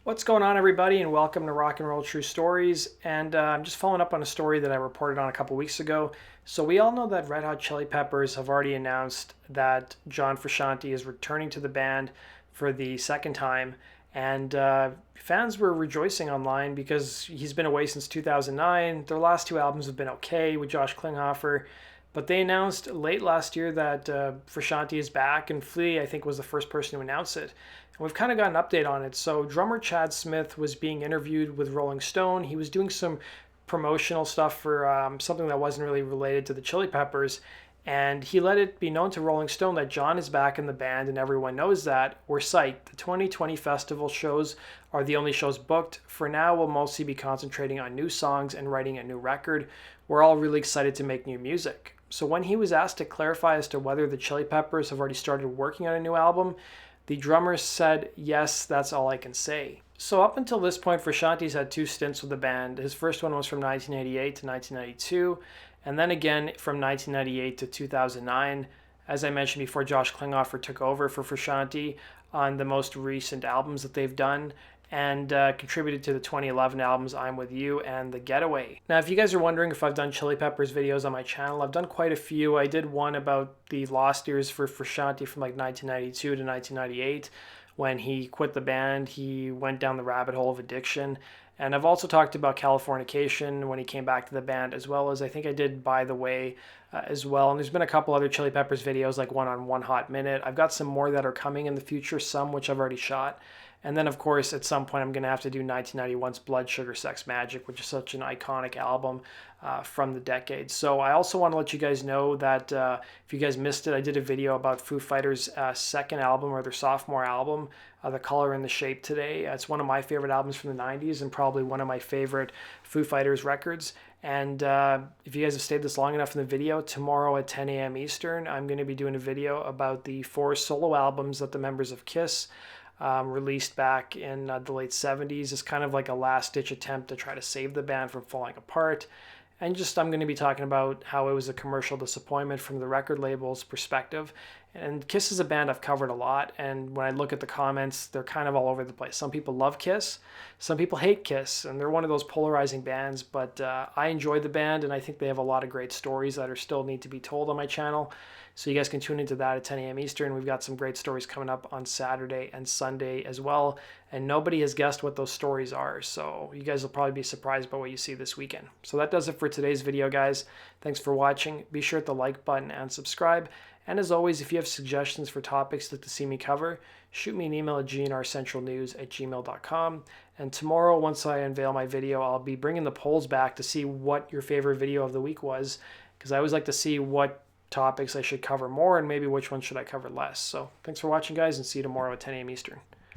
What's going on, everybody, and welcome to Rock and Roll True Stories. And I'm just following up on a story that I reported on a couple weeks ago. So we all know that Red Hot Chili Peppers have already announced that John Frusciante is returning to the band for the second time, and fans were rejoicing online because he's been away since 2009. Their last two albums have been okay with Josh Klinghoffer, but they announced late last year that Frusciante is back, and Flea, I think, was the first person to announce it. And we've kind of got an update on it. So drummer Chad Smith was being interviewed with Rolling Stone. He was doing some promotional stuff for something that wasn't really related to the Chili Peppers. And he let it be known to Rolling Stone that John is back in the band and everyone knows that. We're psyched. The 2020 festival shows are the only shows booked. For now, we'll mostly be concentrating on new songs and writing a new record. We're all really excited to make new music. So when he was asked to clarify as to whether the Chili Peppers have already started working on a new album, the drummer said, "Yes, that's all I can say." So up until this point, Frusciante's had two stints with the band. His first one was from 1988 to 1992, and then again from 1998 to 2009. As I mentioned before, Josh Klinghoffer took over for Frusciante on the most recent albums that they've done, and contributed to the 2011 albums I'm With You and The Getaway. Now, if you guys are wondering if I've done Chili Peppers videos on my channel, I've done quite a few. I did one about the lost years for Frusciante from like 1992 to 1998. When he quit the band, he went down the rabbit hole of addiction. And I've also talked about Californication when he came back to the band, as well as I think I did By the Way as well. And there's been a couple other Chili Peppers videos, like one on One Hot Minute. I've got some more that are coming in the future, some which I've already shot. And then, of course, at some point, I'm going to have to do 1991's Blood Sugar Sex Magic, which is such an iconic album from the decade. So I also want to let you guys know that if you guys missed it, I did a video about Foo Fighters' second album, or their sophomore album, The Color and the Shape Today. It's one of my favorite albums from the 90s and probably one of my favorite Foo Fighters records. And if you guys have stayed this long enough in the video, tomorrow at 10 a.m. Eastern, I'm going to be doing a video about the 4 solo albums that the members of KISS released back in the late 70s. It's kind of like a last-ditch attempt to try to save the band from falling apart. And I'm going to be talking about how it was a commercial disappointment from the record label's perspective. And KISS is a band I've covered a lot, and when I look at the comments, they're kind of all over the place. Some people love KISS, some people hate KISS, and they're one of those polarizing bands, but I enjoy the band, and I think they have a lot of great stories that still need to be told on my channel. So you guys can tune into that at 10 a.m. Eastern. We've got some great stories coming up on Saturday and Sunday as well, and nobody has guessed what those stories are, so you guys will probably be surprised by what you see this weekend. So that does it for today's video, guys. Thanks for watching. Be sure to hit the like button and subscribe. And as always, if you have suggestions for topics you'd like to see me cover, shoot me an email at gnrcentralnews@gmail.com. And tomorrow, once I unveil my video, I'll be bringing the polls back to see what your favorite video of the week was, because I always like to see what topics I should cover more and maybe which ones should I cover less. So thanks for watching, guys, and see you tomorrow at 10 a.m. Eastern.